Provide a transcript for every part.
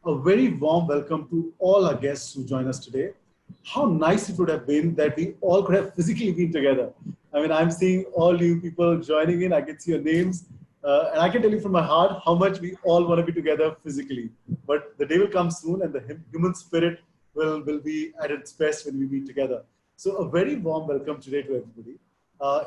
A very warm welcome to all our guests who join us today. How nice it would have been that we all could have physically been together. I mean, I'm seeing all you people joining in. I can see your names. And I can tell you from my heart how much we all want to be together physically. But the day will come soon and the human spirit will be at its best when we meet together. So a very warm welcome today to everybody.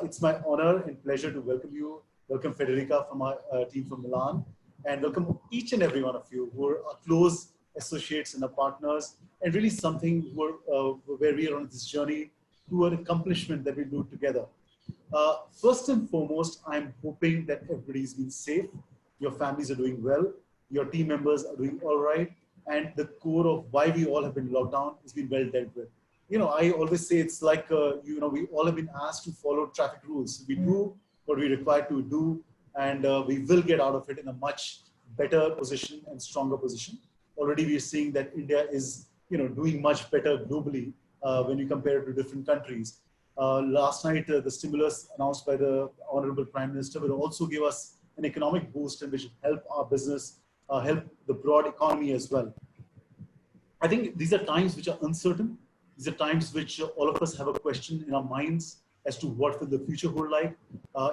It's my honor and pleasure to welcome you. Welcome Federica from our team from Milan, and welcome each and every one of you who are our close associates and our partners, and really something where we are on this journey to an accomplishment that we do together. First and foremost, I'm hoping that everybody's been safe, your families are doing well, your team members are doing all right, and the core of why we all have been locked down has been well dealt with. You know, I always say it's like, we all have been asked to follow traffic rules. We do what we're required to do, and we will get out of it in a much better position and stronger position. Already we're seeing that India is, doing much better globally when you compare it to different countries. Last night, the stimulus announced by the Honorable Prime Minister will also give us an economic boost and which will help our business, help the broad economy as well. I think these are times which are uncertain. These are times which all of us have a question in our minds as to what will the future hold like.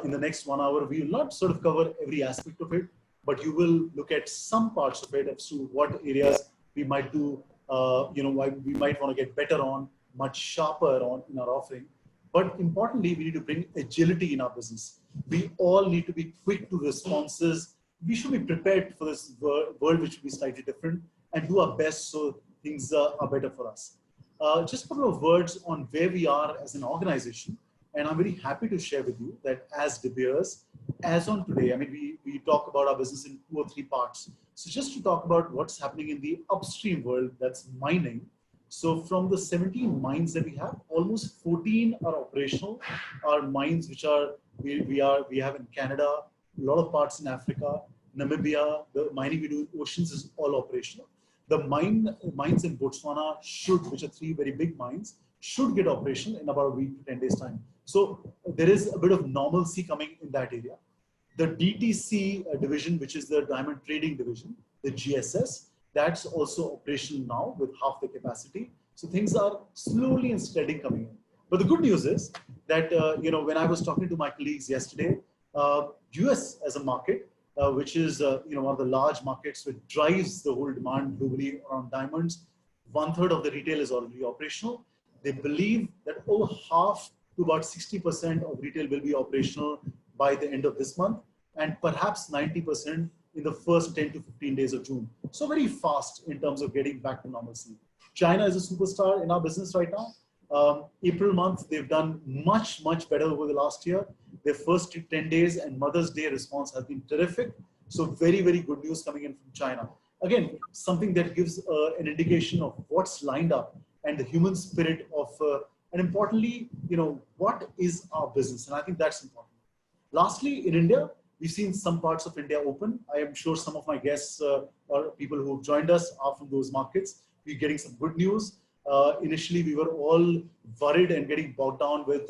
In the next 1 hour, we will not sort of cover every aspect of it, but you will look at some parts of it as to what areas we might do, why we might want to get better on, much sharper on in our offering. But importantly, we need to bring agility in our business. We all need to be quick to responses. We should be prepared for this world which will be slightly different, and do our best so things are better for us. Just a couple of words on where we are as an organization. And I'm very happy to share with you that as De Beers, as on today, I mean, we talk about our business in 2 or 3 parts. So just to talk about what's happening in the upstream world, that's mining. So from the 17 mines that we have, almost 14 are operational. Our mines, which are we have in Canada, a lot of parts in Africa, Namibia. The mining we do in oceans is all operational. The mines in Botswana which are 3 very big mines, should get operational in about a week to 10 days time. So there is a bit of normalcy coming in that area. The DTC division, which is the diamond trading division, the GSS, that's also operational now with half the capacity. So things are slowly and steady coming in. But the good news is that, when I was talking to my colleagues yesterday, US as a market, which is one of the large markets which drives the whole demand globally around diamonds, 1/3 of the retail is already operational. They believe that over half to about 60% of retail will be operational by the end of this month, and perhaps 90% in the first 10 to 15 days of June. So very fast in terms of getting back to normalcy. China is a superstar in our business right now. April month, they've done much, much better over the last year. Their first 10 days and Mother's Day response has been terrific. So very, very good news coming in from China. Again, something that gives an indication of what's lined up and the human spirit of, and importantly, what is our business? And I think that's important. Lastly, in India, we've seen some parts of India open. I am sure some of my guests or people who have joined us are from those markets. We're getting some good news. Initially, we were all worried and getting bogged down with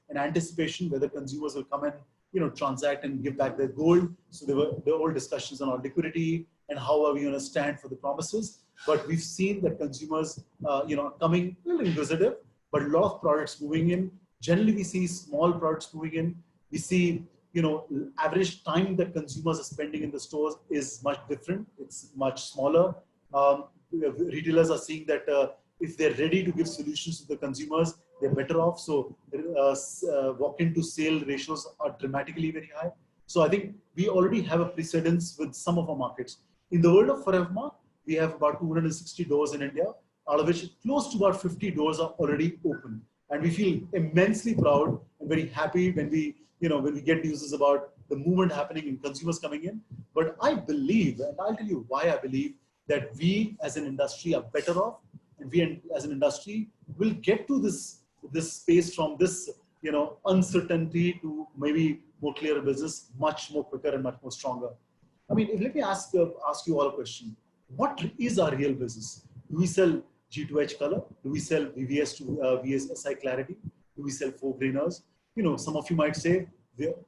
an anticipation whether consumers will come and transact and give back their gold. So there were all discussions on our liquidity and how are we going to stand for the promises. But we've seen that consumers, are coming a little inquisitive, but a lot of products moving in. Generally, we see small products moving in. We see, average time that consumers are spending in the stores is much different. It's much smaller. Retailers are seeing that if they're ready to give solutions to the consumers, they're better off. So walk-in to sale ratios are dramatically very high. So I think we already have a precedence with some of our markets. In the world of Forevermark, we have about 260 doors in India, out of which close to about 50 doors are already open. And we feel immensely proud and very happy when we get news about the movement happening and consumers coming in. But I believe, and I'll tell you why I believe, that we as an industry are better off, and we as an industry will get to this space from this uncertainty to maybe more clearer business much more quicker and much more stronger. I mean, let me ask you all a question. What is our real business? Do we sell G2H color? Do we sell VVS to VSSI clarity? Do we sell 4-grainers? Some of you might say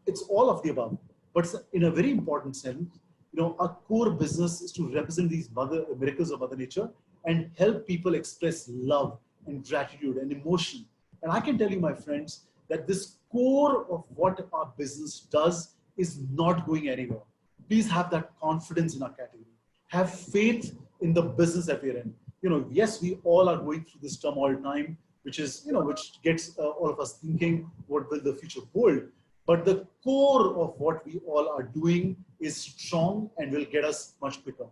it's all of the above. But in a very important sense, our core business is to represent these miracles of Mother Nature and help people express love and gratitude and emotion. And I can tell you, my friends, that this core of what our business does is not going anywhere. Please have that confidence in our category. Have faith in the business that we're in. Yes, we all are going through this turmoil time, which is, which gets all of us thinking, what will the future hold? But the core of what we all are doing is strong and will get us much quicker.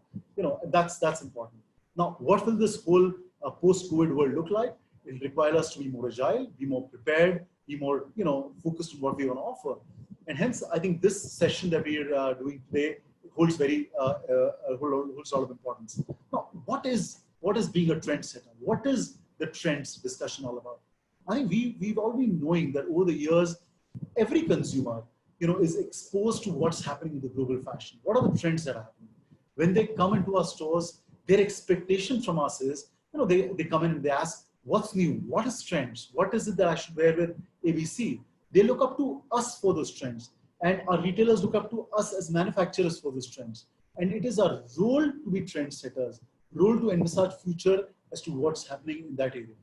That's important. Now, what will this whole post-COVID world look like? It will require us to be more agile, be more prepared, be more, focused on what we want to offer. And hence, I think this session that we are doing today holds holds a lot of importance. Now, what is being a trendsetter? What is the trends discussion all about? I think we've all been knowing that over the years, every consumer, is exposed to what's happening in the global fashion. What are the trends that are happening? When they come into our stores, their expectation from us is, they come in and they ask, what's new? What is trends? What is it that I should wear with ABC? They look up to us for those trends. And our retailers look up to us as manufacturers for those trends. And it is our role to be trendsetters, role to envisage future as to what's happening in that area.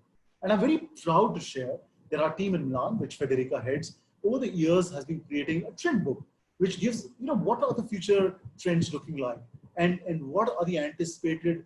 And I'm very proud to share that our team in Milan, which Federica heads, over the years has been creating a trend book, which gives, what are the future trends looking like? And what are the anticipated,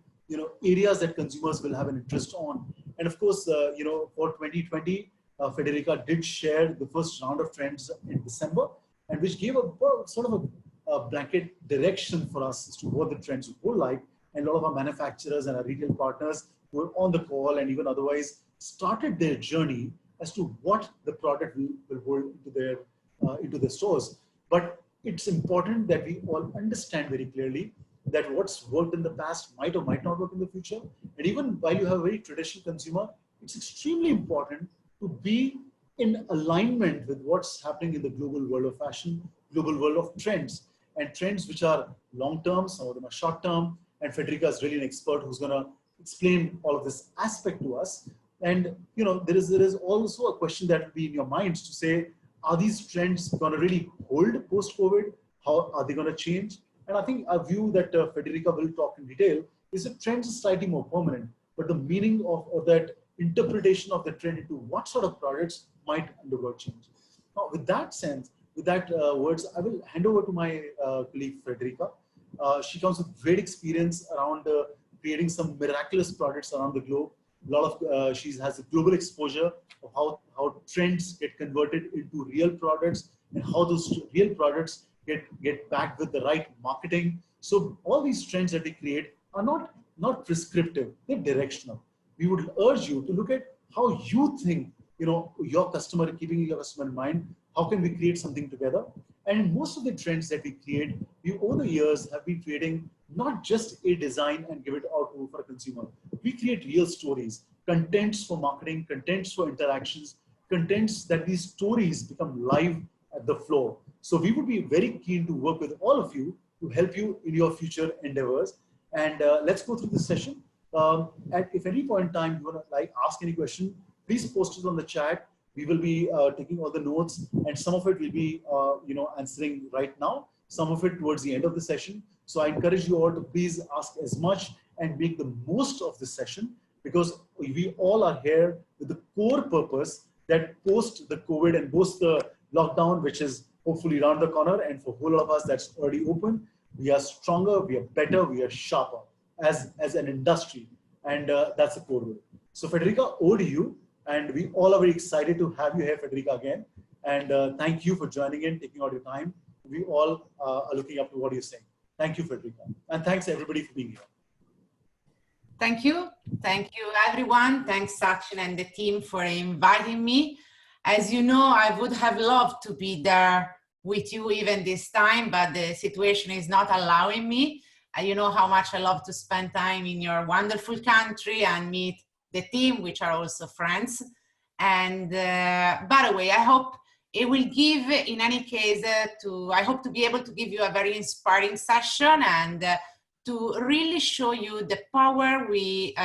areas that consumers will have an interest on? And of course, for 2020, Federica did share the first round of trends in December, and which gave a sort of a blanket direction for us as to what the trends would hold like. And a lot of our manufacturers and our retail partners who were on the call and even otherwise started their journey as to what the product will hold into their stores. But it's important that we all understand very clearly that what's worked in the past might or might not work in the future. And even while you have a very traditional consumer, it's extremely important to be in alignment with what's happening in the global world of fashion, global world of trends, and trends which are long-term, some of them are short-term. And Federica is really an expert who's going to explain all of this aspect to us. And there is also a question that will be in your minds to say, are these trends going to really hold post-COVID? How are they going to change? And I think a view that Federica will talk in detail is that trends are slightly more permanent, but the meaning of that interpretation of the trend into what sort of products might undergo change. Now, with that words, I will hand over to my colleague Federica. She comes with great experience around creating some miraculous products around the globe. A lot of she has a global exposure of how trends get converted into real products and how those real products get backed with the right marketing. So all these trends that we create are not prescriptive; they're directional. We would urge you to look at how you think, your customer, keeping your customer in mind. How can we create something together? And most of the trends that we create, we over the years have been creating not just a design and give it out for a consumer. We create real stories, contents for marketing, contents for interactions, contents that these stories become live at the floor. So we would be very keen to work with all of you to help you in your future endeavors. And let's go through this session. If any point in time you want to ask any question, please post it on the chat. We will be taking all the notes, and some of it will be answering right now, some of it towards the end of the session. So I encourage you all to please ask as much and make the most of this session, because we all are here with the core purpose that post the COVID and post the lockdown, which is hopefully around the corner, and for a whole lot of us that's already open, we are stronger, we are better, we are sharper as an industry, and that's the core goal. So Federica, over to you. And we all are very excited to have you here, Federica, again. And thank you for joining in, taking out your time. We all are looking up to what you're saying. Thank you, Federica. And thanks everybody for being here. Thank you. Thank you, everyone. Thanks, Sachin and the team for inviting me. As you know, I would have loved to be there with you even this time, but the situation is not allowing me. You know how much I love to spend time in your wonderful country and meet the team, which are also friends. And by the way, I hope it will give, in any case, I hope to be able to give you a very inspiring session and to really show you the power we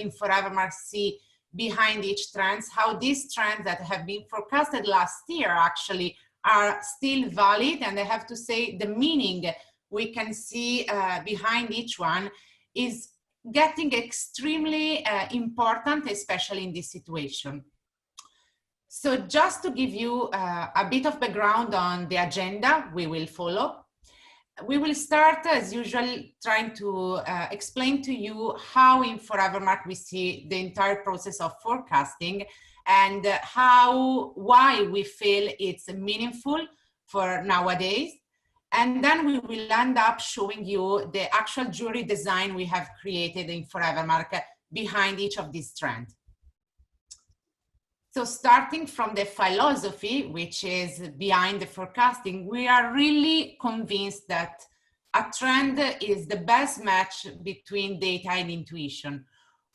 in Forevermark see behind each trends, how these trends that have been forecasted last year actually are still valid. And I have to say the meaning we can see behind each one is getting extremely important, especially in this situation. So just to give you a bit of background on the agenda we will follow, we will start as usual trying to explain to you how in Forevermark we see the entire process of forecasting and why we feel it's meaningful for nowadays. And then we will end up showing you the actual jewelry design we have created in Forevermark behind each of these trends. So starting from the philosophy, which is behind the forecasting, we are really convinced that a trend is the best match between data and intuition.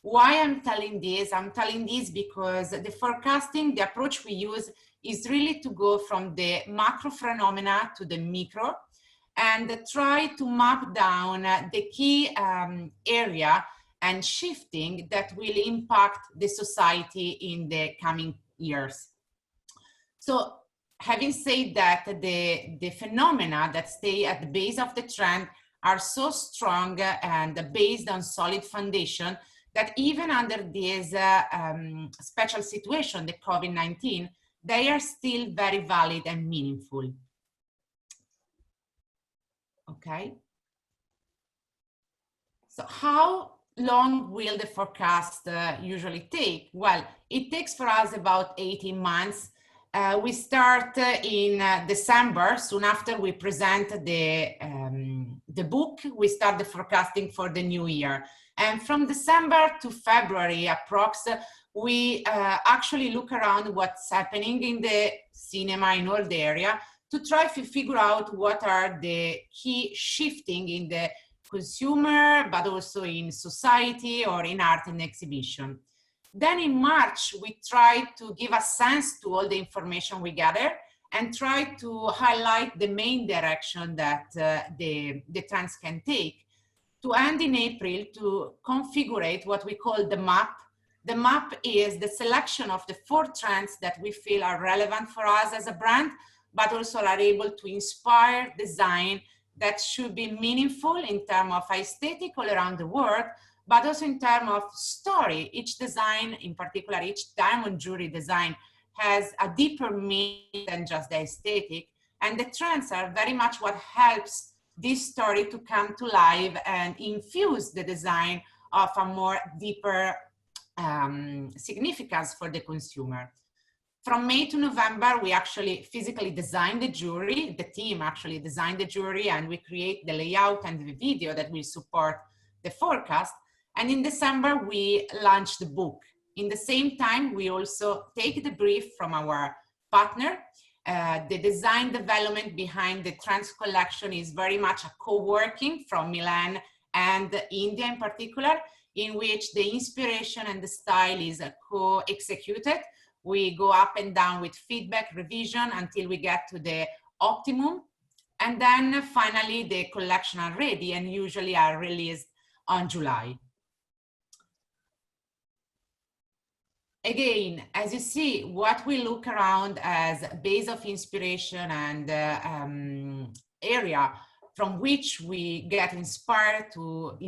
Why I'm telling this? I'm telling this because the forecasting, the approach we use is really to go from the macro phenomena to the micro and try to map down the key area and shifting that will impact the society in the coming years. So having said that, the phenomena that stay at the base of the trend are so strong and based on solid foundation that even under this special situation, the COVID-19, they are still very valid and meaningful. Okay. So how long will the forecast usually take? Well, it takes for us about 18 months. We start in December, soon after we present the book, we start the forecasting for the new year. And from December to February, approx, we actually look around what's happening in the cinema in all the area to try to figure out what are the key shifting in the consumer, but also in society or in art and exhibition. Then in March, we try to give a sense to all the information we gather and try to highlight the main direction that the trends can take. To end in April to configure what we call the map. The map is the selection of the 4 trends that we feel are relevant for us as a brand, but also are able to inspire design that should be meaningful in terms of aesthetic all around the world, but also in terms of story. Each design, in particular, each diamond jewelry design has a deeper meaning than just the aesthetic. And the trends are very much what helps this story to come to life and infuse the design of a more deeper significance for the consumer. From May to November, we actually physically designed the jewelry. The team actually designed the jewelry and we create the layout and the video that will support the forecast. And in December, we launched the book. In the same time, we also take the brief from our partner. The design development behind the Trends collection is very much a co-working from Milan and India in particular, in which the inspiration and the style is co-executed. We go up and down with feedback, revision until we get to the optimum. And then finally, the collection are ready and usually are released on July. Again, as you see, what we look around as a base of inspiration and area from which we get inspired to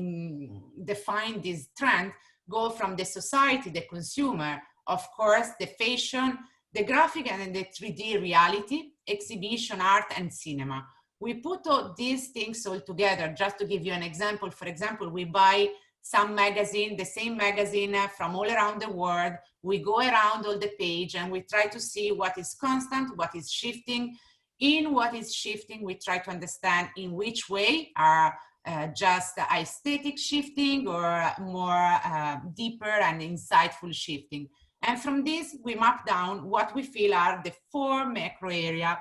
define this trend go from the society, the consumer, of course, the fashion, the graphic and the 3D reality, exhibition, art, and cinema. We put all these things all together. Just to give you an example, for example, we buy some magazine, the same magazine from all around the world. We go around all the page and we try to see what is constant, what is shifting. In what is shifting, we try to understand in which way are just aesthetic shifting or more deeper and insightful shifting. And from this, we map down what we feel are the 4 macro areas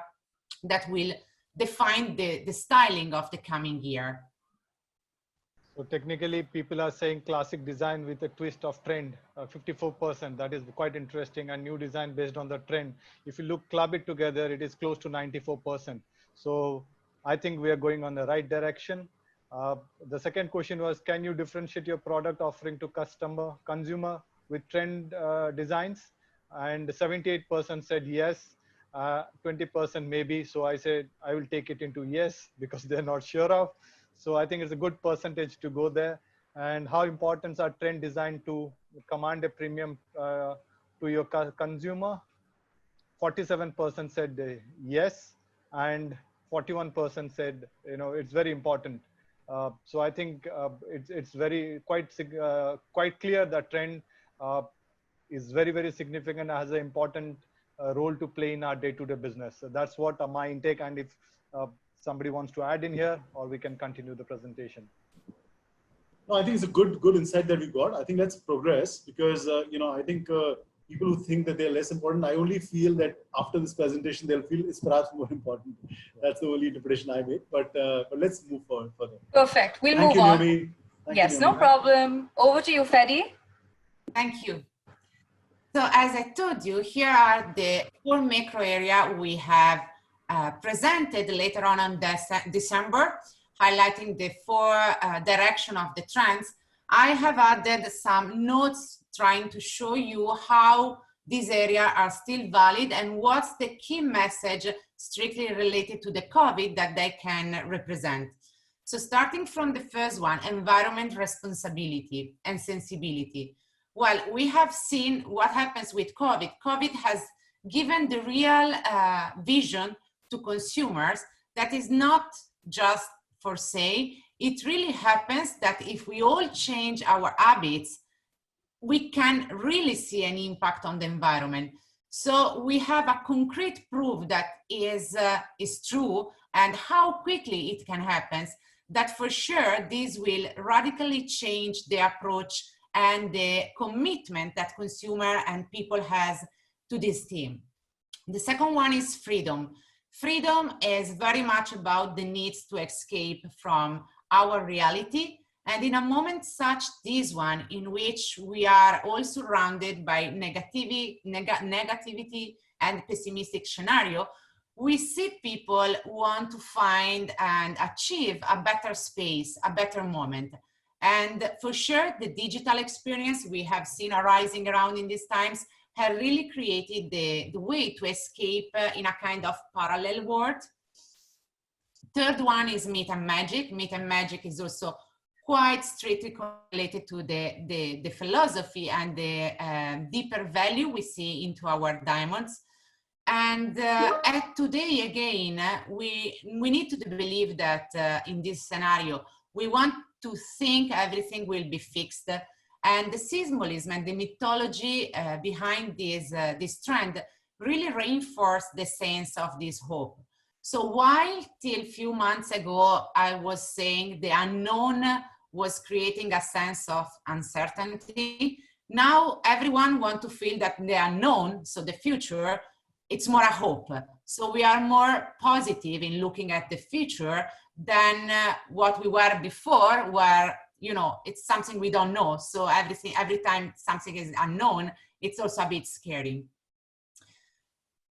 that will define the styling of the coming year. So technically, people are saying classic design with a twist of trend, 54%. That is quite interesting. And new design based on the trend. If you club it together, it is close to 94%. So I think we are going on the right direction. The second question was, can you differentiate your product offering to consumer with trend designs? And 78% said yes. 20% maybe. So I said, I will take it into yes, because they're not sure of. So I think it's a good percentage to go there. And how important are trend design to command a premium to your consumer? 47% said yes, and 41% said, it's very important. So I think it's very quite clear that trend uh, is very, very significant, has an important role to play in our day-to-day business. So that's what my intake. And if somebody wants to add in here, or we can continue the presentation. No, I think it's a good insight that we got. I think let's progress, because I think people who think that they're less important, I only feel that after this presentation they'll feel it's perhaps more important. That's the only interpretation I make. But let's move forward further. Perfect. We'll Thank move you, on. Naomi. Yes, no problem. Over to you, Fedi. Thank you. So as I told you, here are the 4 macro areas we have presented later on December, highlighting the 4 direction of the trends. I have added some notes trying to show you how these areas are still valid and what's the key message strictly related to the COVID that they can represent. So starting from the first one, environment responsibility and sensibility. Well, we have seen what happens with COVID. COVID has given the real vision to consumers that is not just for say. It really happens that if we all change our habits, we can really see an impact on the environment. So we have a concrete proof that is true, and how quickly it can happen, that for sure this will radically change the approach and the commitment that consumer and people has to this theme. The second one is freedom. Freedom is very much about the needs to escape from our reality. And in a moment such this one, in which we are all surrounded by negativity and pessimistic scenario, we see people want to find and achieve a better space, a better moment. And for sure, the digital experience we have seen arising around in these times have really created the way to escape in a kind of parallel world. Third one is myth and magic. Myth and magic is also quite strictly correlated to the philosophy and the deeper value we see into our diamonds. And at today, again, we need to believe that in this scenario, we want to think everything will be fixed. And the symbolism and the mythology behind this trend really reinforce the sense of this hope. So while till a few months ago, I was saying the unknown was creating a sense of uncertainty, now everyone wants to feel that the unknown, so the future, it's more a hope. So we are more positive in looking at the future than what we were before, where, it's something we don't know. So every time something is unknown, it's also a bit scary.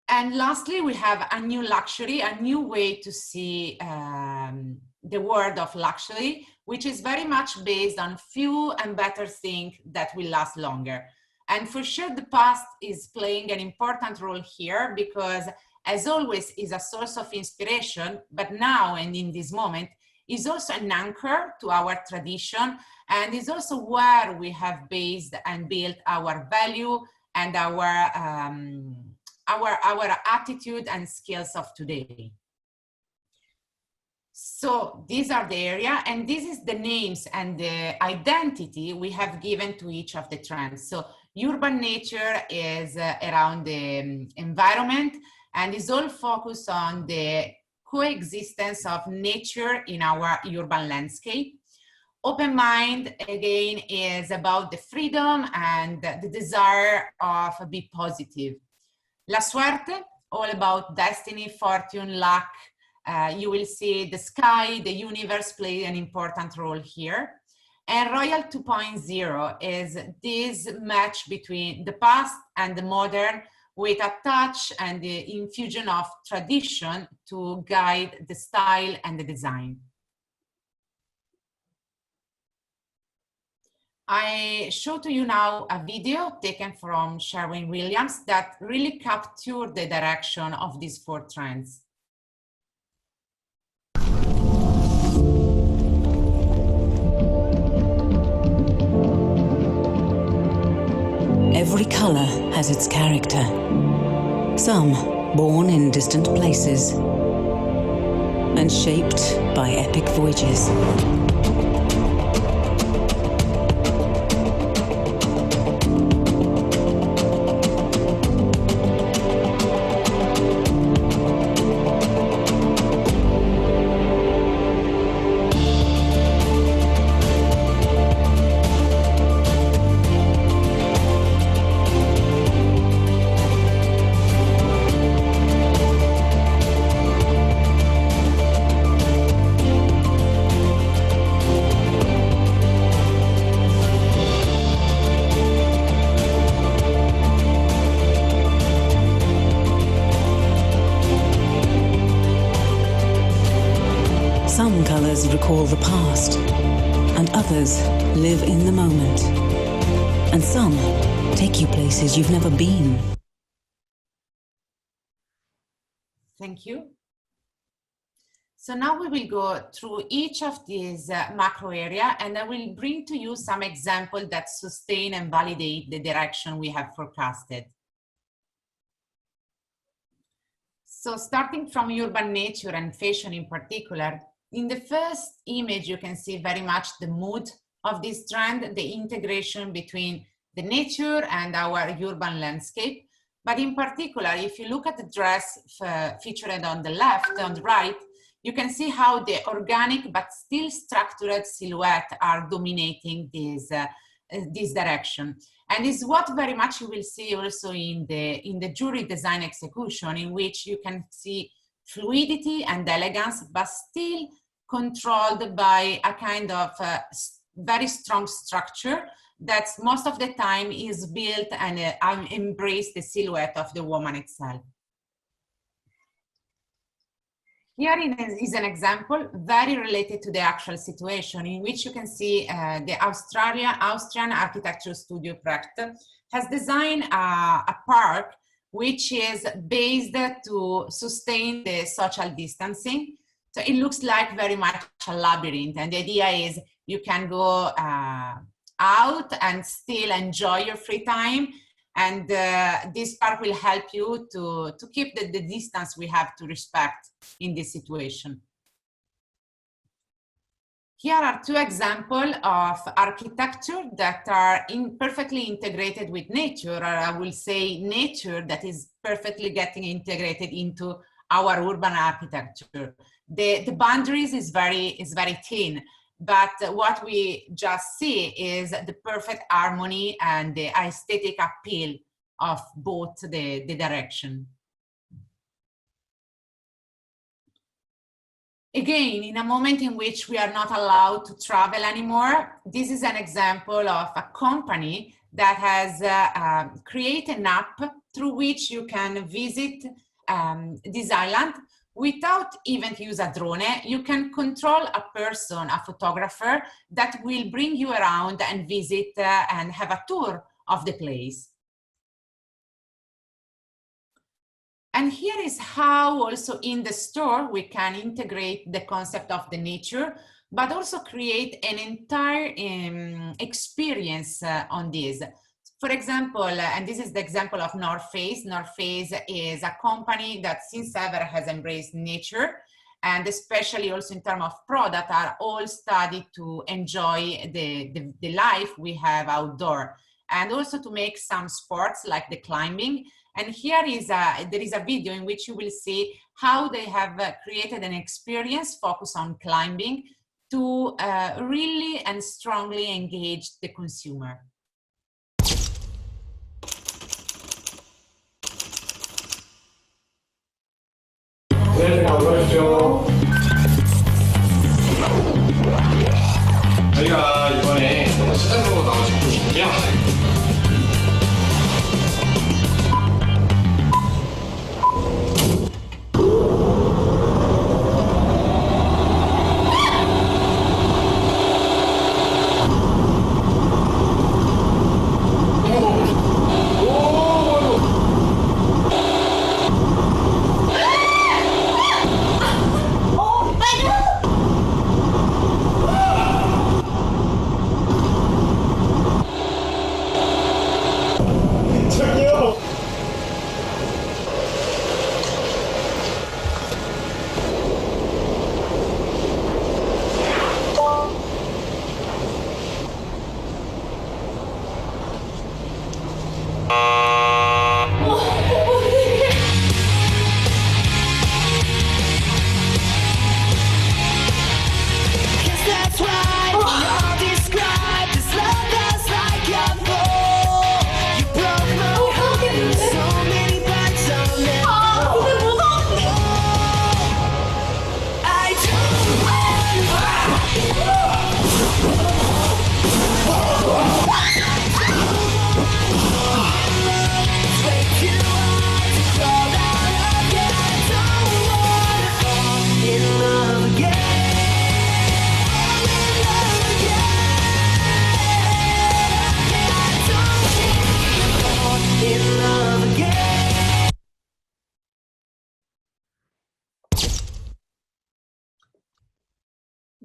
And lastly, we have a new luxury, a new way to see the world of luxury, which is very much based on few and better things that will last longer. And for sure, the past is playing an important role here, because as always is a source of inspiration, but now and in this moment is also an anchor to our tradition, and is also where we have based and built our value and our attitude and skills of today. So these are the area, and this is the names and the identity we have given to each of the trends. So urban nature is around the environment, and is all focused on the coexistence of nature in our urban landscape. Open mind, again, is about the freedom and the desire of be positive. La suerte, all about destiny, fortune, luck. You will see the sky, the universe play an important role here. And Royal 2.0 is this match between the past and the modern, with a touch and the infusion of tradition to guide the style and the design. I show to you now a video taken from Sherwin Williams that really captured the direction of these 4 trends. Every color has its character. Some born in distant places and shaped by epic voyages. Some colors recall the past, and others live in the moment. And some take you places you've never been. Thank you. So now we will go through each of these macro area, and I will bring to you some examples that sustain and validate the direction we have forecasted. So starting from urban nature and fashion in particular, in the first image, you can see very much the mood of this trend, the integration between the nature and our urban landscape. But in particular, if you look at the dress featured on the left, on the right, you can see how the organic but still structured silhouette are dominating this direction. And is what very much you will see also in the jewelry design execution, in which you can see fluidity and elegance, but still controlled by a kind of very strong structure that most of the time is built and embrace the silhouette of the woman itself. Here is an example very related to the actual situation, in which you can see the Austrian architecture studio Project has designed a park which is based to sustain the social distancing. So it looks like very much a labyrinth, and the idea is you can go out and still enjoy your free time, and this park will help you to keep the distance we have to respect in this situation. Here are 2 examples of architecture that are perfectly integrated with nature, or I will say nature that is perfectly getting integrated into our urban architecture. The boundaries is very thin, but what we just see is the perfect harmony and the aesthetic appeal of both the direction. Again, in a moment in which we are not allowed to travel anymore, this is an example of a company that has created an app through which you can visit this island without even use a drone. You can control a person, a photographer, that will bring you around and visit and have a tour of the place. And here is how also in the store we can integrate the concept of the nature, but also create an entire experience on this. For example, and this is the example of North Face. North Face is a company that since ever has embraced nature, and especially also in terms of product are all studied to enjoy the life we have outdoor, and also to make some sports like the climbing. And here there is a video in which you will see how they have created an experience focused on climbing to really and strongly engage the consumer. 저희가 이번에 시장으로 나온 제품이고요.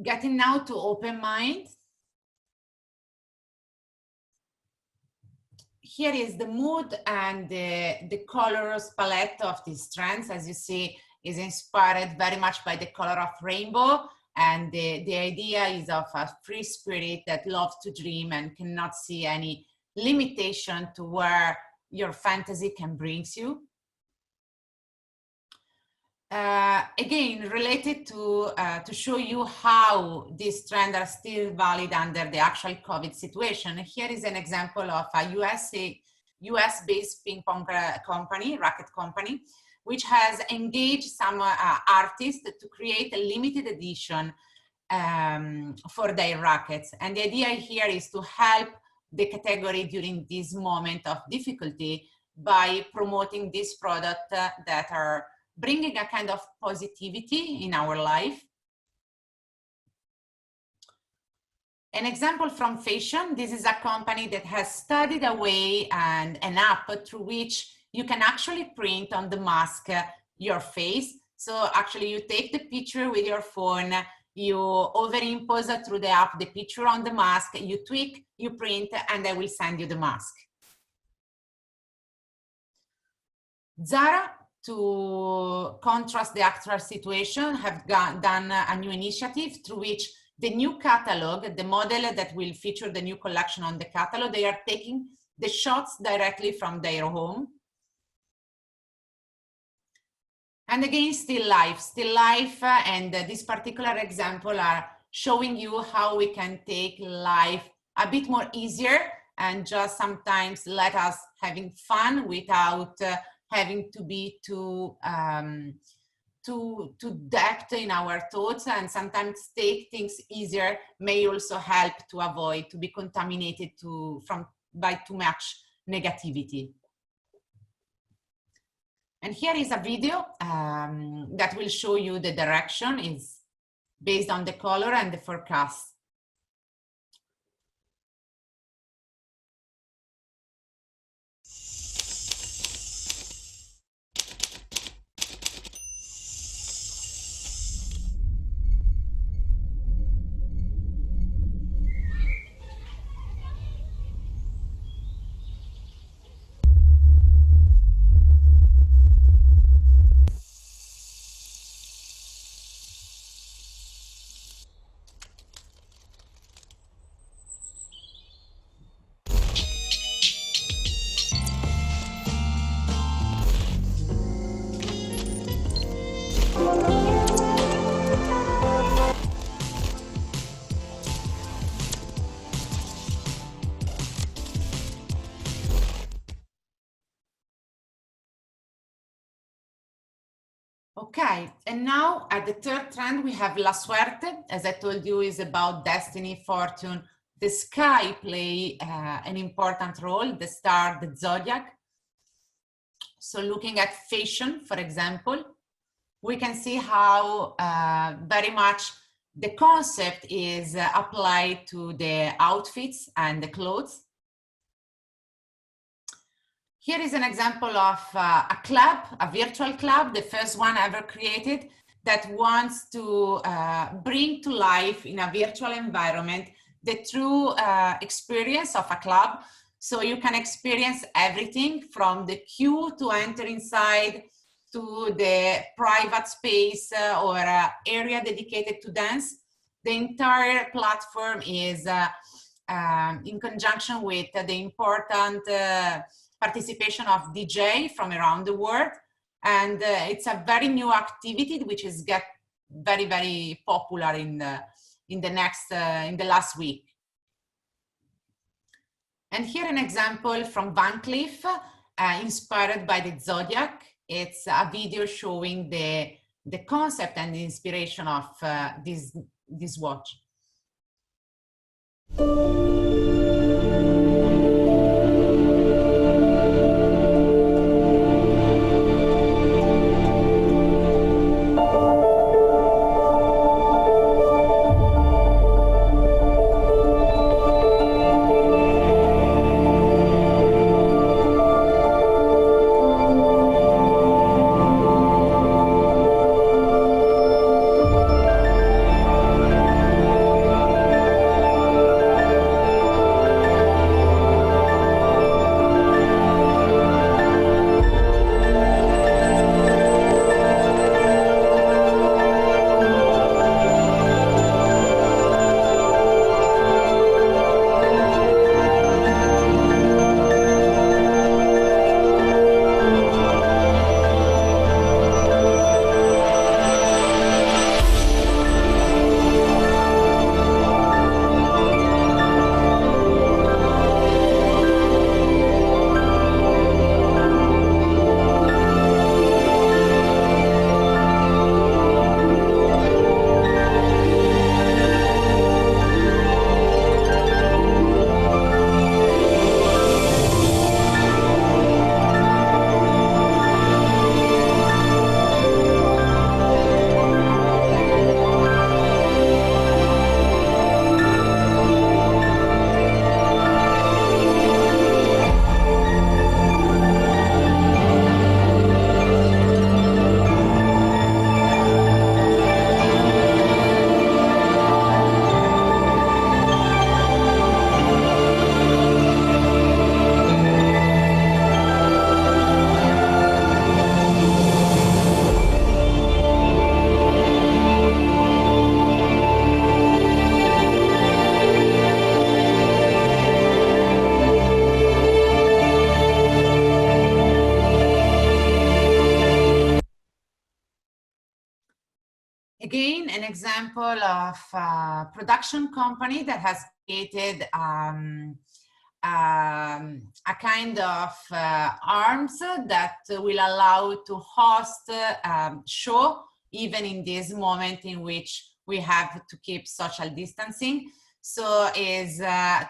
Getting now to open mind. Here is the mood and the colors palette of these trends. As you see, is inspired very much by the color of rainbow. And the idea is of a free spirit that loves to dream and cannot see any limitation to where your fantasy can bring you. Again, related to show you how these trends are still valid under the actual COVID situation. Here is an example of a US-based ping pong company, racket company, which has engaged some artists to create a limited edition for their rackets. And the idea here is to help the category during this moment of difficulty by promoting this product that are bringing a kind of positivity in our life. An example from fashion, this is a company that has studied a way and an app through which you can actually print on the mask your face. So actually you take the picture with your phone, you overimpose through the app the picture on the mask, you tweak, you print, and they will send you the mask. Zara, to contrast the actual situation, have done a new initiative through which the new catalog, the model that will feature the new collection on the catalog, they are taking the shots directly from their home. And again, still life, and this particular example are showing you how we can take life a bit more easier and just sometimes let us having fun without having to be too depth in our thoughts, and sometimes take things easier may also help to avoid to be contaminated by too much negativity. And here is a video that will show you the direction. Is based on the color and the forecast. Okay, and now at the third trend, we have La Suerte. As I told you, is about destiny, fortune. The sky play an important role, the star, the zodiac. So looking at fashion, for example, we can see how very much the concept is applied to the outfits and the clothes. Here is an example of a club, a virtual club, the first one ever created, that wants to bring to life in a virtual environment the true experience of a club. So you can experience everything from the queue to enter inside to the private space or area dedicated to dance. The entire platform is in conjunction with the important participation of DJ from around the world, and it's a very new activity which is get very, very popular in the last week. And here an example from Van Cleef, inspired by the zodiac. It's a video showing the concept and the inspiration of this watch. an example of a production company that has created a kind of arms that will allow to host show even in this moment in which we have to keep social distancing. So is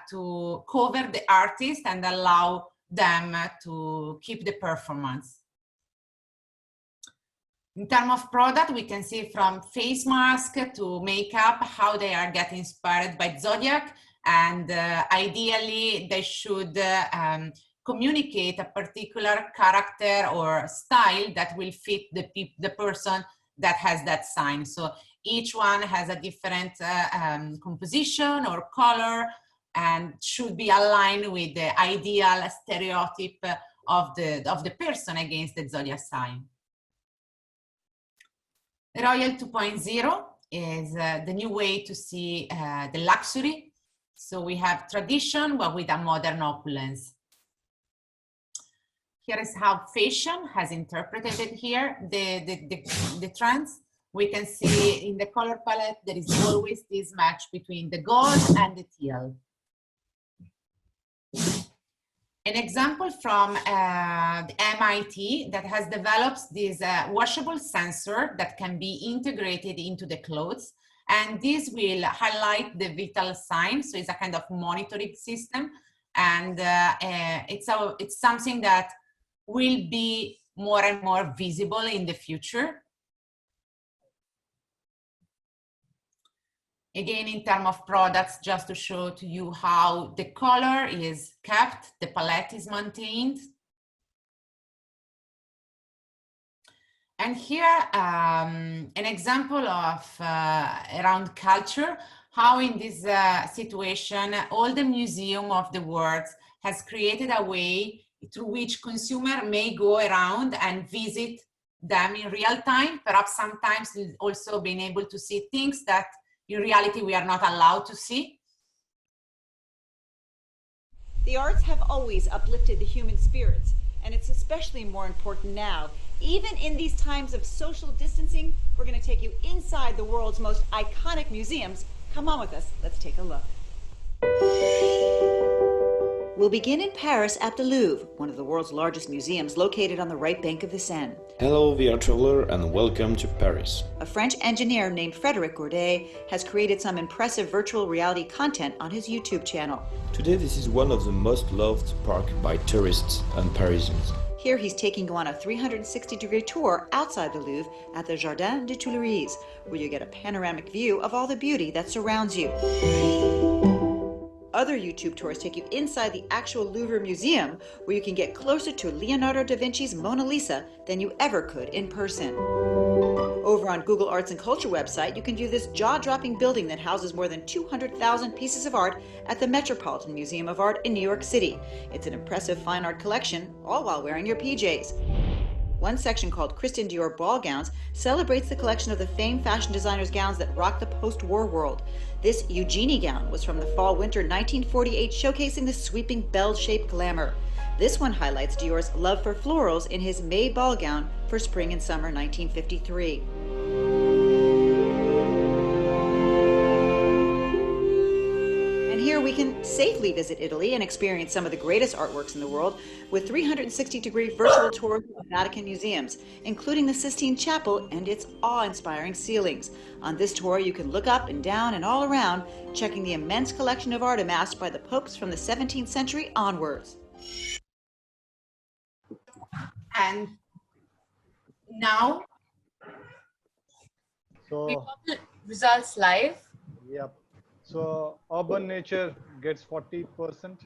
to cover the artist and allow them to keep the performance. In terms of product, we can see from face mask to makeup, how they are getting inspired by Zodiac. And ideally, they should communicate a particular character or style that will fit the person that has that sign. So each one has a different composition or color and should be aligned with the ideal stereotype of the person against the Zodiac sign. Royal 2.0 is the new way to see the luxury. So we have tradition, but with a modern opulence. Here is how fashion has interpreted it here, the trends. We can see in the color palette, there is always this match between the gold and the teal. An example from the MIT that has developed this washable sensor that can be integrated into the clothes. And this will highlight the vital signs. So it's a kind of monitoring system. And it's something that will be more and more visible in the future. Again, in terms of products, just to show to you how the color is kept, the palette is maintained. And here, an example of around culture, how in this situation, all the museum of the world has created a way through which consumer may go around and visit them in real time, perhaps sometimes also being able to see things that in reality we are not allowed to see. The arts have always uplifted the human spirits, and it's especially more important now. Even in these times of social distancing, we're going to take you inside the world's most iconic museums. Come on with us, let's take a look. We'll begin in Paris at the Louvre, one of the world's largest museums located on the right bank of the Seine. Hello, VR traveler, and welcome to Paris. A French engineer named Frédéric Gourdet has created some impressive virtual reality content on his YouTube channel. Today, this is one of the most loved parks by tourists and Parisians. Here he's taking you on a 360-degree tour outside the Louvre at the Jardin des Tuileries, where you get a panoramic view of all the beauty that surrounds you. Other YouTube tours take you inside the actual Louvre Museum, where you can get closer to Leonardo da Vinci's Mona Lisa than you ever could in person. Over on Google Arts and Culture website, you can view this jaw-dropping building that houses more than 200,000 pieces of art at the Metropolitan Museum of Art in New York City. It's an impressive fine art collection, all while wearing your PJs. One section called Christian Dior Ball Gowns celebrates the collection of the famed fashion designer's gowns that rocked the post-war world. This Eugenie gown was from the fall-winter 1948, showcasing the sweeping bell-shaped glamour. This one highlights Dior's love for florals in his May ball gown for spring and summer 1953. Here we can safely visit Italy and experience some of the greatest artworks in the world with 360-degree virtual tours of Vatican museums, including the Sistine Chapel and its awe-inspiring ceilings. On this tour, you can look up and down and all around, checking the immense collection of art amassed by the popes from the 17th century onwards. And now, So, Results live. yep. So urban nature gets 40%.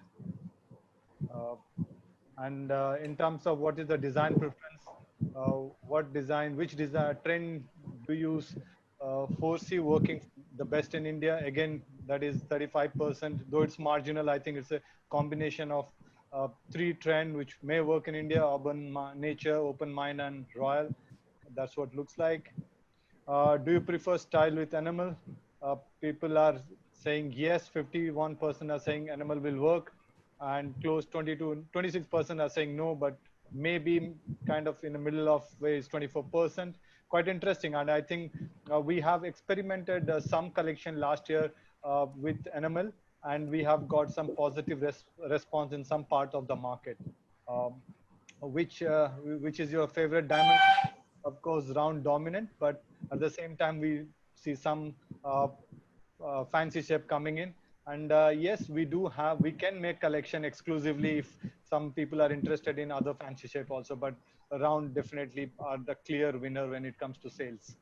And in terms of what is the design preference, which design trend do you foresee working the best in India? Again, that is 35%, though it's marginal. I think it's a combination of three trends which may work in India: urban nature, open mind, and royal. That's what it looks like. Do you prefer style with animal? People are saying yes, 51% are saying animal will work, and close 26% are saying no, but maybe kind of in the middle of way is 24%. quite interesting. And I think we have experimented some collection last year with enamel, and we have got some positive response in some part of the market. Which is your favorite diamond? Of course, round dominant, but at the same time we see some fancy shape coming in. And yes, we can make collection exclusively if some people are interested in other fancy shape also, but round definitely are the clear winner when it comes to sales.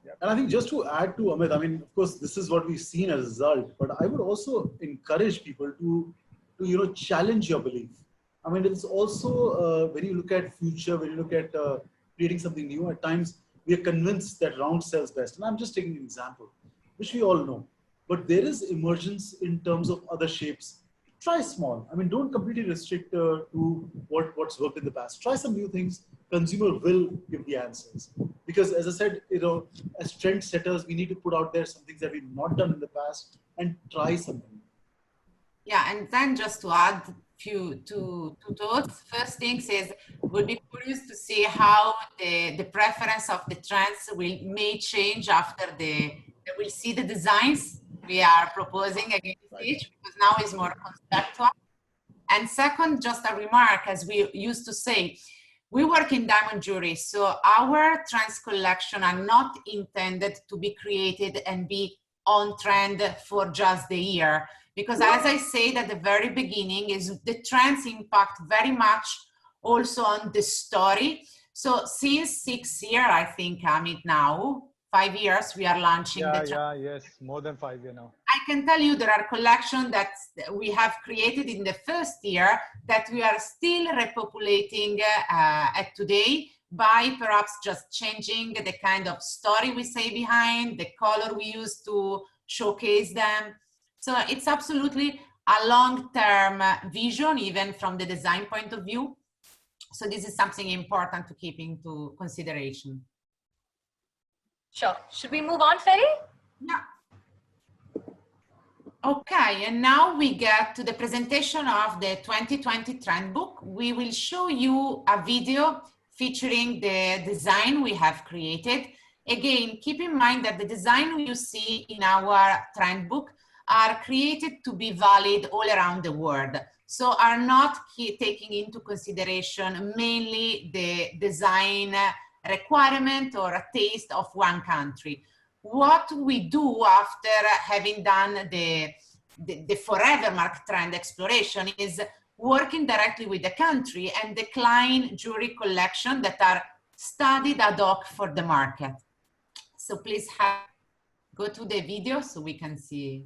Yeah. And I think just to add to Amit, I mean, of course, this is what we've seen as a result, but I would also encourage people to challenge your belief. I mean, it's also, when you look at future, when you look at creating something new, at times we are convinced that round sells best. And I'm just taking an example, which we all know. But there is emergence in terms of other shapes. Try small. I mean, don't completely restrict to what's worked in the past. Try some new things. Consumer will give the answers. Because as I said, as trend setters, we need to put out there some things that we've not done in the past and try something. Yeah, and then just to add few to those, first things is we'll be curious to see how the preference of the trends may change after we'll see the designs we are proposing against each, because now is more conceptual. And second, just a remark, as we used to say, we work in diamond jewelry, so our trends collection are not intended to be created and be on trend for just the year. Because as I said at the very beginning, is the trends impact very much also on the story. So since 6 years, I think, Amit, now, 5 years, we are launching yes, more than 5 years now. I can tell you there are collections that we have created in the first year that we are still repopulating at today by perhaps just changing the kind of story we say behind, the color we use to showcase them. So it's absolutely a long-term vision, even from the design point of view. So this is something important to keep into consideration. Sure. Should we move on, Ferry? Yeah. Okay, and now we get to the presentation of the 2020 trend book. We will show you a video featuring the design we have created. Again, keep in mind that the design you see in our trend book are created to be valid all around the world. So are not taking into consideration mainly the design requirement or a taste of one country. What we do after having done the Forevermark trend exploration is working directly with the country and decline jewelry collection that are studied ad hoc for the market. So please go to the video so we can see.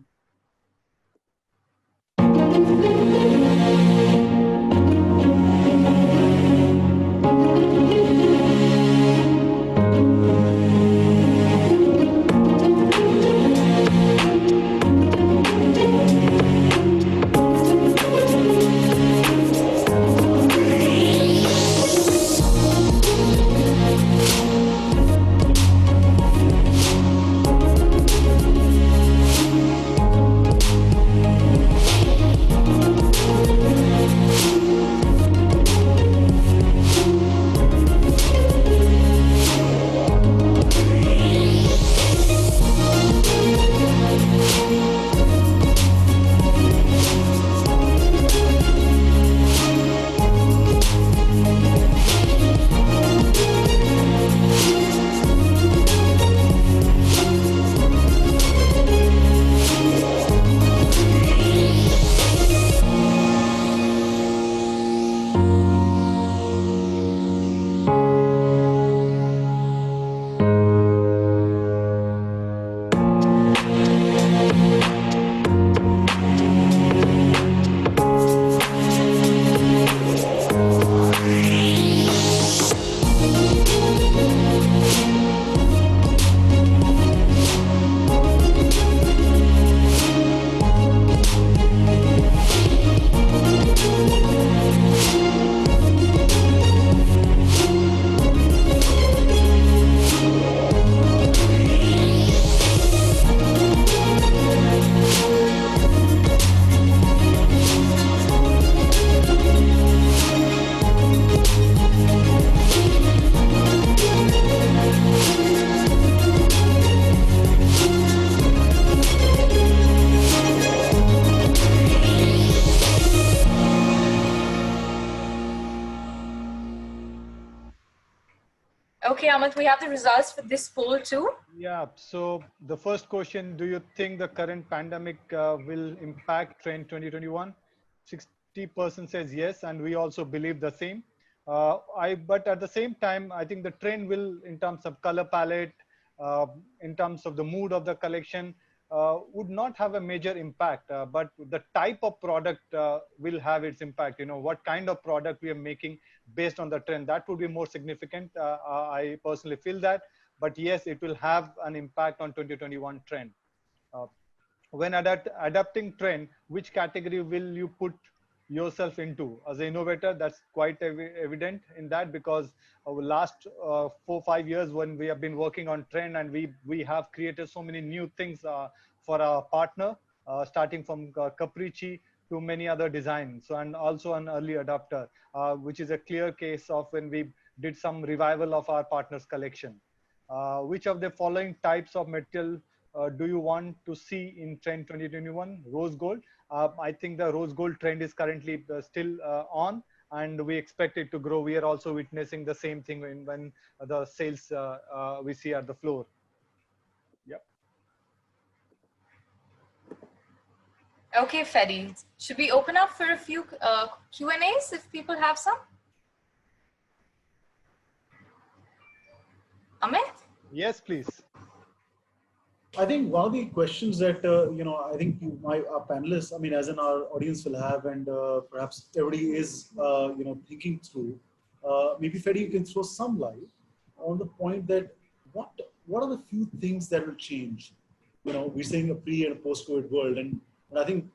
Amit, we have the results for this poll too. Yeah, so the first question, do you think the current pandemic will impact trend 2021? 60% says yes, and we also believe the same. But at the same time, I think the trend will, in terms of color palette, in terms of the mood of the collection, would not have a major impact, but the type of product will have its impact. You know, what kind of product we are making based on the trend, that would be more significant. I personally feel that, but yes, it will have an impact on 2021 trend. When adapting trend, which category will you put yourself into as an innovator? That's quite evident in that, because over last 4-5 years when we have been working on trend, and we have created so many new things for our partner, starting from Capricci to many other designs. So, and also an early adopter, which is a clear case of when we did some revival of our partner's collection. Which of the following types of material do you want to see in trend 2021? Rose gold. I think the rose gold trend is currently still on, and we expect it to grow. We are also witnessing the same thing when the sales we see at the floor. Yep. Okay, Ferdy, should we open up for a few Q&As if people have some? Amit? Yes, please. I think one of the questions that I think our panelists, I mean, as in our audience will have, and perhaps everybody is thinking through. Maybe Ferdy, you can throw some light on the point that what are the few things that will change? You know, we're saying a pre and a post-COVID world, and I think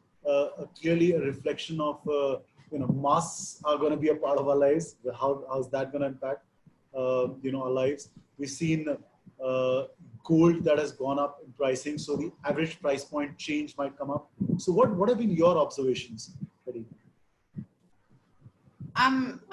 clearly a reflection of masks are going to be a part of our lives. How's that going to impact our lives? We've seen gold that has gone up in pricing, so the average price point change might come up. So what have been your observations, Ferdy? I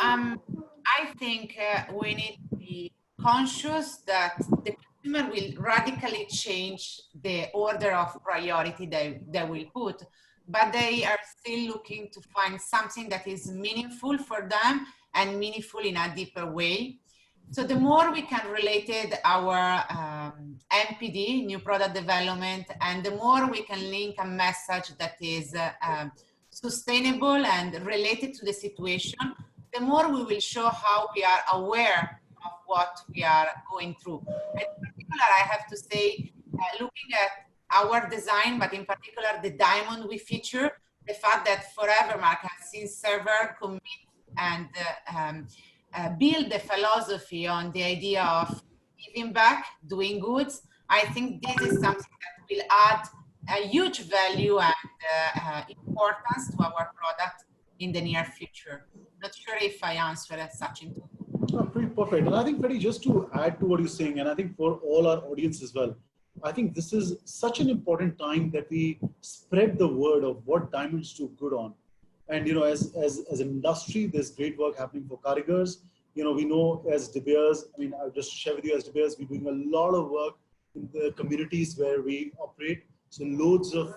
think we need to be conscious that the consumer will radically change the order of priority they will put, but they are still looking to find something that is meaningful for them and meaningful in a deeper way. So the more we can relate our NPD, new product development, and the more we can link a message that is sustainable and related to the situation, the more we will show how we are aware of what we are going through. And in particular, I have to say, looking at our design, but in particular the diamond we feature, the fact that Forevermark has since several commit and build the philosophy on the idea of giving back, doing goods. I think this is something that will add a huge value and importance to our product in the near future. Not sure if I answered Sachin. Oh, pretty perfect. And I think, Ferdy, just to add to what you're saying, and I think for all our audience as well, I think this is such an important time that we spread the word of what diamonds do good on. And, as an industry, there's great work happening for Karigars. We know as De Beers, I mean, I'll just share with you as De Beers, we're doing a lot of work in the communities where we operate. So loads of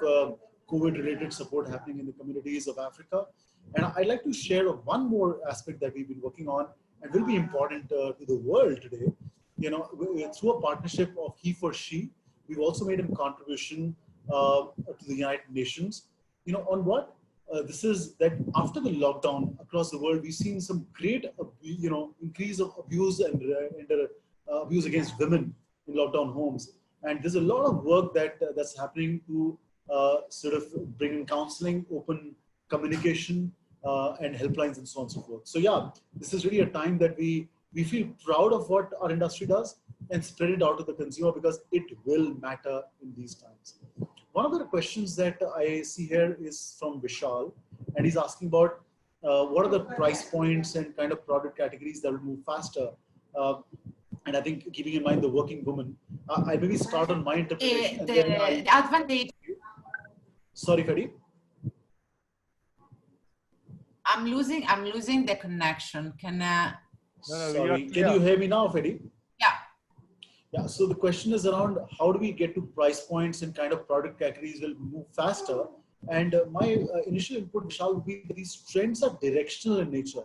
COVID-related support happening in the communities of Africa. And I'd like to share one more aspect that we've been working on and will be important to the world today. Through a partnership of He for She, we've also made a contribution to the United Nations. On what? This is that after the lockdown across the world, we've seen some great, increase of abuse and abuse against women in lockdown homes. And there's a lot of work that's happening to sort of bring in counseling, open communication, and helplines and so on and so forth. So yeah, this is really a time that we feel proud of what our industry does and spread it out to the consumer, because it will matter in these times. One of the questions that I see here is from Vishal, and he's asking about what are the price points and kind of product categories that will move faster. And I think keeping in mind the working woman, I maybe start on my interpretation. The advantage. Sorry, Ferdy. I'm losing the connection. Sorry. Can you hear me now, Ferdy? Yeah, so the question is around how do we get to price points and kind of product categories will move faster. And my initial input, Vishal, would be that these trends are directional in nature.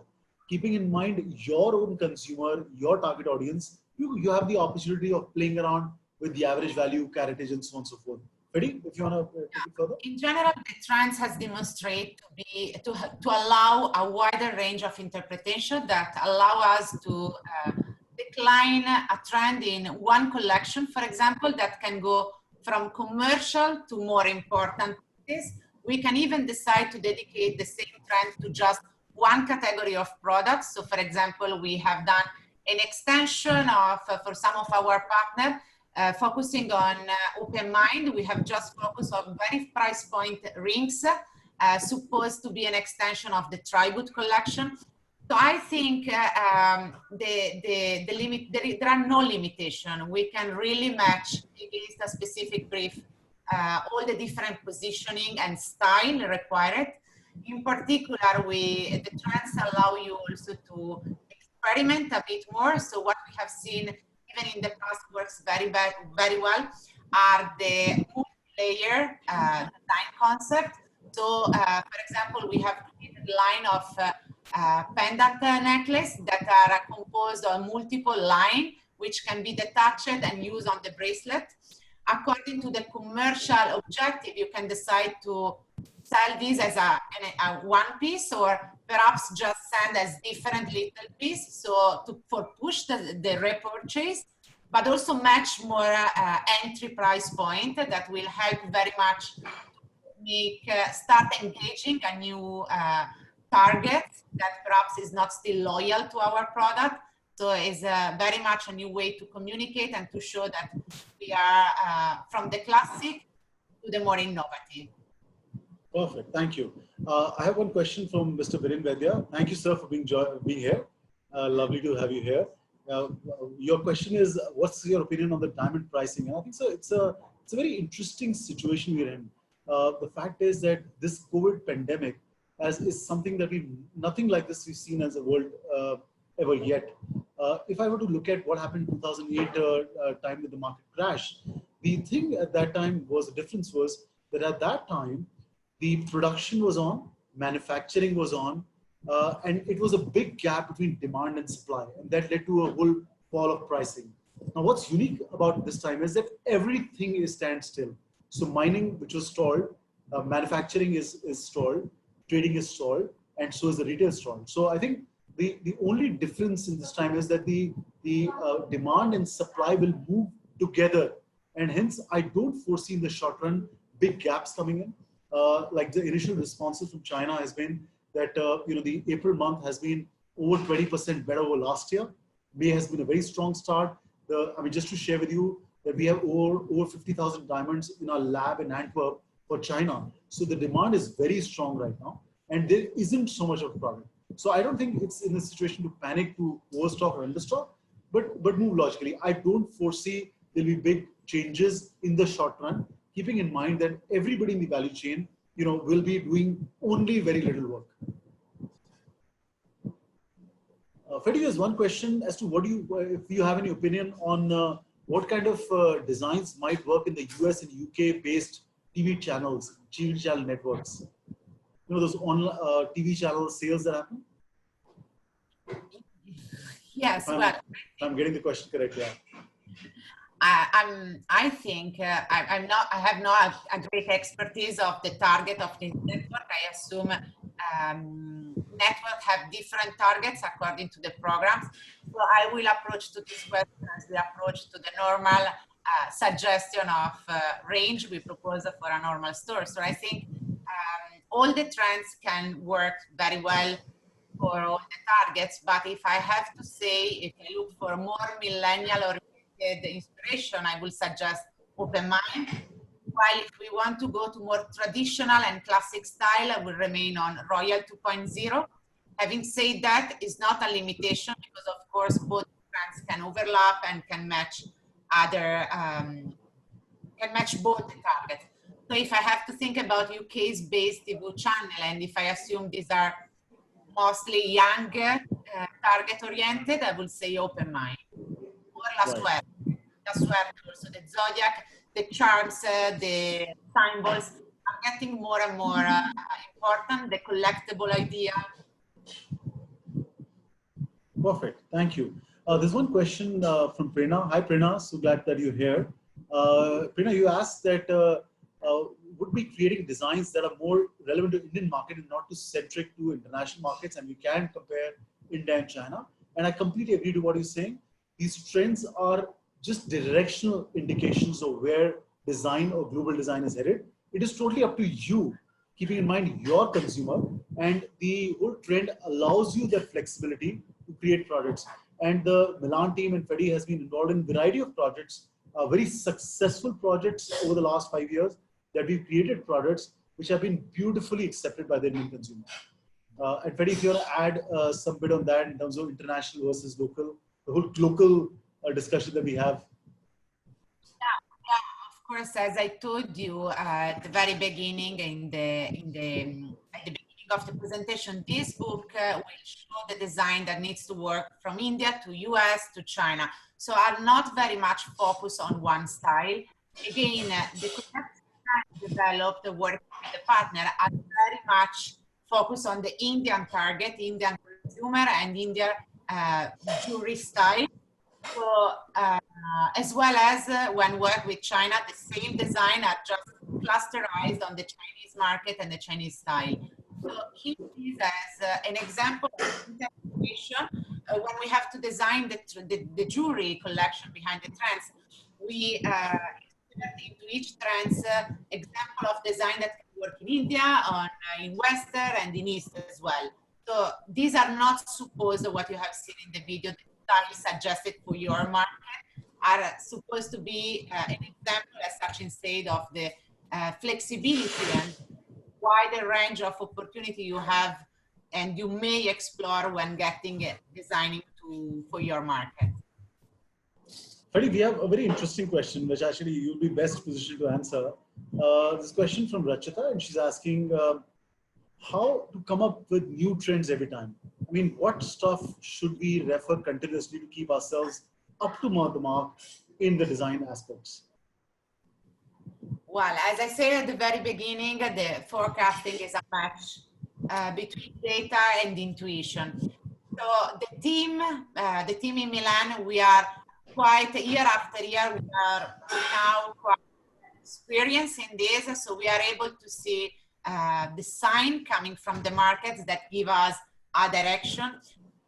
Keeping in mind your own consumer, your target audience, you have the opportunity of playing around with the average value, caratage, and so on and so forth. Ready? If you want to take it further. In general, the trends has demonstrated to allow a wider range of interpretation that allow us to decline a trend in one collection, for example, that can go from commercial to more important pieces. We can even decide to dedicate the same trend to just one category of products. So for example, we have done an extension of, for some of our partners, focusing on open mind. We have just focused on very price point rings, supposed to be an extension of the tribute collection. So I think there are no limitations. We can really match against a specific brief all the different positioning and style required. In particular, the trends allow you also to experiment a bit more. So what we have seen even in the past works very well are the multi-layer design concept. So for example, we have created a line of pendant necklace that are composed of multiple lines, which can be detached and used on the bracelet. According to the commercial objective, you can decide to sell this as a one piece, or perhaps just send as different little piece, so for push the repurchase, but also match more entry price point that will help very much make start engaging a new target that perhaps is not still loyal to our product. So it's very much a new way to communicate and to show that we are from the classic to the more innovative. Perfect, thank you. I have one question from Mr. Viren Vaidya. Thank you, sir, for being here. Lovely to have you here. Your question is, what's your opinion on the diamond pricing? And I think so. It's a very interesting situation we're in. The fact is that this COVID pandemic is something that nothing like this we've seen as a world ever yet. If I were to look at what happened in 2008 time with the market crash, the thing at that time was, the difference was that at that time, the production was on, manufacturing was on, and it was a big gap between demand and supply, and that led to a whole fall of pricing. Now, what's unique about this time is that everything is standstill. So mining, which was stalled, manufacturing is stalled, trading is stalled, and so is the retail stalled. So I think the only difference in this time is that the demand and supply will move together, and hence I don't foresee in the short run big gaps coming in. Like the initial responses from China has been that the April month has been over 20% better over last year. May has been a very strong start. Just to share with you that we have over 50,000 diamonds in our lab in Antwerp for China. So the demand is very strong right now, and there isn't so much of a product. So I don't think it's in a situation to panic, to overstock or understock, but move logically. I don't foresee there'll be big changes in the short run, keeping in mind that everybody in the value chain, will be doing only very little work. Freddie, there's one question as to if you have any opinion on what kind of designs might work in the US and UK based TV channels, TV channel networks. Those online TV channel sales that happen? Yes, I'm getting the question correct, yeah. I think I have not a great expertise of the target of the network. I assume networks have different targets according to the programs. So I will approach to this question as we approach to the normal suggestion of range we propose for a normal store. So I think all the trends can work very well for all the targets. But if I have to say, if I look for more millennial or the inspiration, I will suggest open mind. While if we want to go to more traditional and classic style, I will remain on Royal 2.0. Having said that, it's not a limitation because of course both brands can overlap and can match both the targets. So if I have to think about UK's based TV channel, and if I assume these are mostly young target oriented, I will say open mind. Or La Suerte, also the zodiac, the charms, the symbols are getting more and more important, the collectible idea. Perfect, thank you. There's one question from Prerna. Hi, Prerna. So glad that you're here. Prerna, you asked that would be creating designs that are more relevant to Indian market and not too centric to international markets, and we can compare India and China. And I completely agree to what you're saying. These trends are just directional indications of where design or global design is headed. It is totally up to you, keeping in mind your consumer, and the whole trend allows you that flexibility to create products. And the Milan team and Freddy has been involved in a variety of projects, very successful projects over the last 5 years that we've created products which have been beautifully accepted by the Indian consumer. And Freddy, if you want to add some bit on that in terms of international versus local, the whole local discussion that we have. Of course, as I told you at the very beginning, at the beginning of the presentation, this book will show the design that needs to work from India to US to China. So are not very much focused on one style. Again, the developed work with the partner are very much focused on the Indian target, Indian consumer, and Indian jewelry style. So, as well as when work with China, the same design are just clusterized on the Chinese market and the Chinese style. So keep this as an example of integration. When we have to design the jewelry collection behind the trends, we into each trends example of design that can work in India, in Western, and in East as well. So these are not supposed what you have seen in the video, the style suggested for your market, are supposed to be an example, as such, instead of the flexibility and wider range of opportunity you have and you may explore when getting designing for your market. Freddy, we have a very interesting question, which actually you'll be best positioned to answer. This question from Rachita, and she's asking how to come up with new trends every time. I mean, what stuff should we refer continuously to keep ourselves up to the mark in the design aspects? Well, as I said at the very beginning, the forecasting is a match between data and intuition. So the team in Milan, we are quite year after year, we are now quite experienced in this. So we are able to see the sign coming from the markets that give us a direction.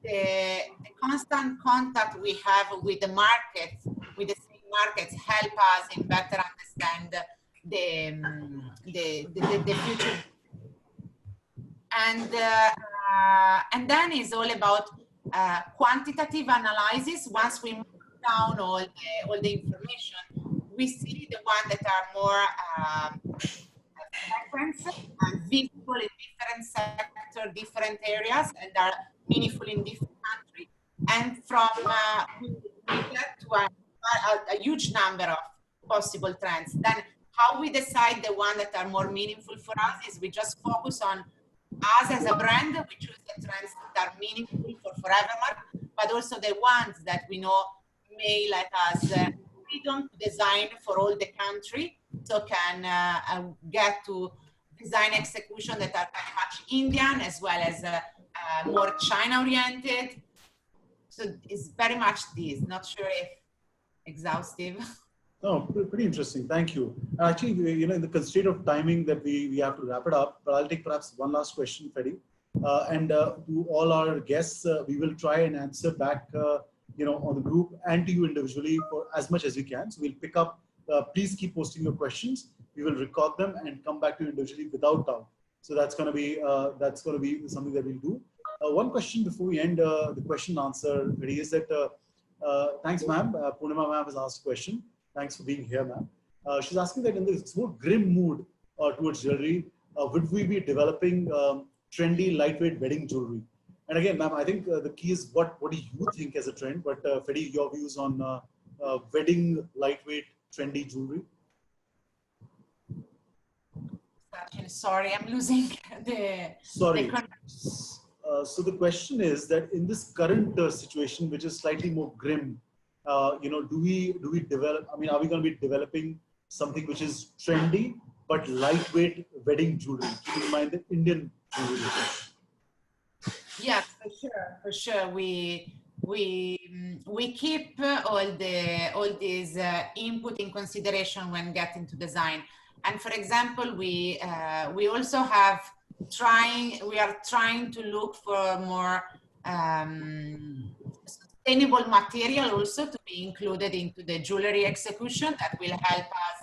The constant contact we have with the markets, with the same markets, help us in better understand the future. And then it's all about quantitative analysis. Once we move down all the information, we see the ones that are more frequent and visible in different sectors, different areas, and are meaningful in different countries. And from we get to a huge number of possible trends. Then how we decide the ones that are more meaningful for us is we just focus on us as a brand. We choose the trends that are meaningful for Forevermark, but also the ones that we know may let us freedom to design for all the country, so can get to design execution that are very much Indian as well as more China oriented. So it's very much this, not sure if exhaustive. No, pretty interesting. Thank you. Actually, you know, in the constraint of timing that we have to wrap it up, but I'll take perhaps one last question, Freddy. And to all our guests, we will try and answer back, you know, on the group and to you individually for as much as we can. So we'll pick up. Please keep posting your questions. We will record them and come back to you individually without doubt. So that's going to be something that we'll do. One question before we end the question and answer, Freddy, is that thanks, ma'am. Purnima ma'am has asked a question. Thanks for being here, ma'am. She's asking that in this more grim mood towards jewelry, would we be developing trendy, lightweight wedding jewelry? And again, ma'am, I think the key is what do you think as a trend? But Freddy, your views on wedding, lightweight, trendy jewelry? Sorry, I'm losing the... Sorry. So the question is that in this current situation, which is slightly more grim, you know, do we develop? I mean, are we going to be developing something which is trendy but lightweight wedding jewelry, keeping in mind the Indian jewelry? Yeah, for sure. We we keep all these input in consideration when getting to design. And for example, we also have we are trying to look for more sustainable material also to be included into the jewelry execution that will help us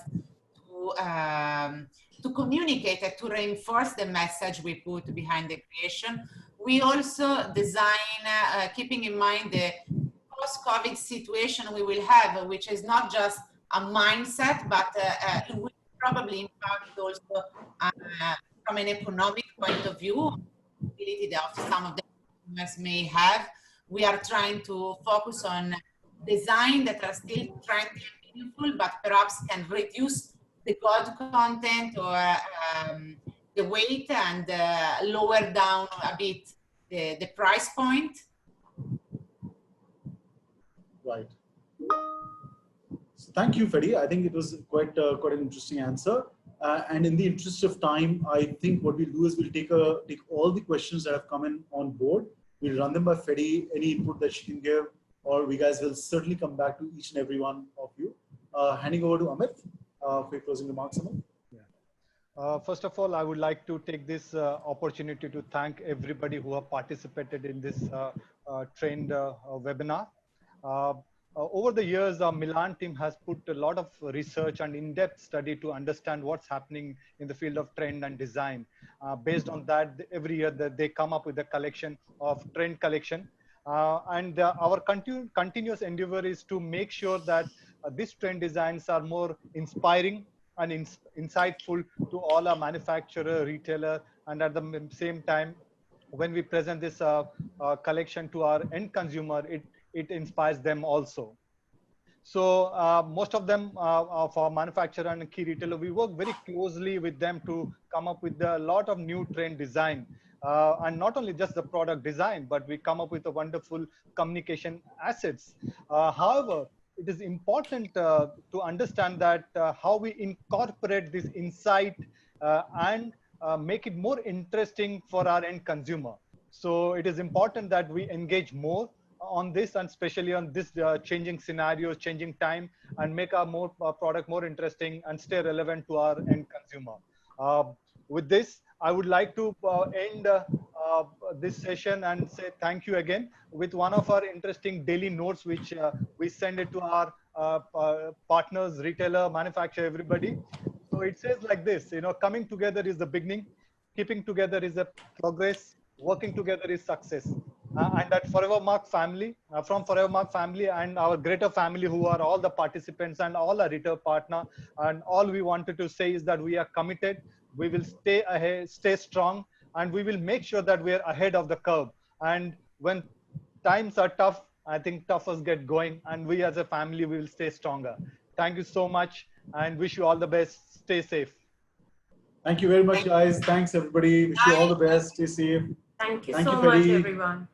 to communicate and to reinforce the message we put behind the creation. We also design, keeping in mind the post-COVID situation we will have, which is not just a mindset, but it will probably impact also from an economic point of view, ability that some of the consumers may have. We are trying to focus on design that are still trendy and meaningful, but perhaps can reduce the gold content or the weight and lower down a bit the price point. Right. So thank you, Fedi. I think it was quite an interesting answer. And in the interest of time, I think what we'll do is we'll take all the questions that have come in on board. We'll run them by Fedi, any input that she can give, or we guys will certainly come back to each and every one of you. Handing over to Amit for your closing remarks, Amit. First of all, I would like to take this opportunity to thank everybody who have participated in this trained webinar. Over the years, our Milan team has put a lot of research and in-depth study to understand what's happening in the field of trend and design. Based on that, every year they come up with a collection of trend collection. And our continuous endeavor is to make sure that these trend designs are more inspiring and insightful to all our manufacturer, retailer, and at the same time, when we present this collection to our end consumer, it inspires them also. So most of them of our manufacturer and key retailer, we work very closely with them to come up with a lot of new trend design. And not only just the product design, but we come up with a wonderful communication assets. However, it is important to understand that how we incorporate this insight and make it more interesting for our end consumer. So it is important that we engage more on this, and especially on this changing scenarios, changing time, and make our product more interesting and stay relevant to our end consumer. With this, I would like to end this session and say thank you again with one of our interesting daily notes, which we send it to our partners, retailer, manufacturer, everybody. So it says like this, coming together is the beginning, keeping together is a progress, working together is success. And that Forevermark family, from Forevermark family and our greater family, who are all the participants and all our retail partner, and all we wanted to say is that we are committed. We will stay ahead, stay strong, and we will make sure that we are ahead of the curve. And when times are tough, I think toughest get going, and we as a family will stay stronger. Thank you so much, and wish you all the best. Stay safe. Thank you very much, guys. Thanks, everybody. Wish you all the best. Stay safe. Thank you so much, everyone.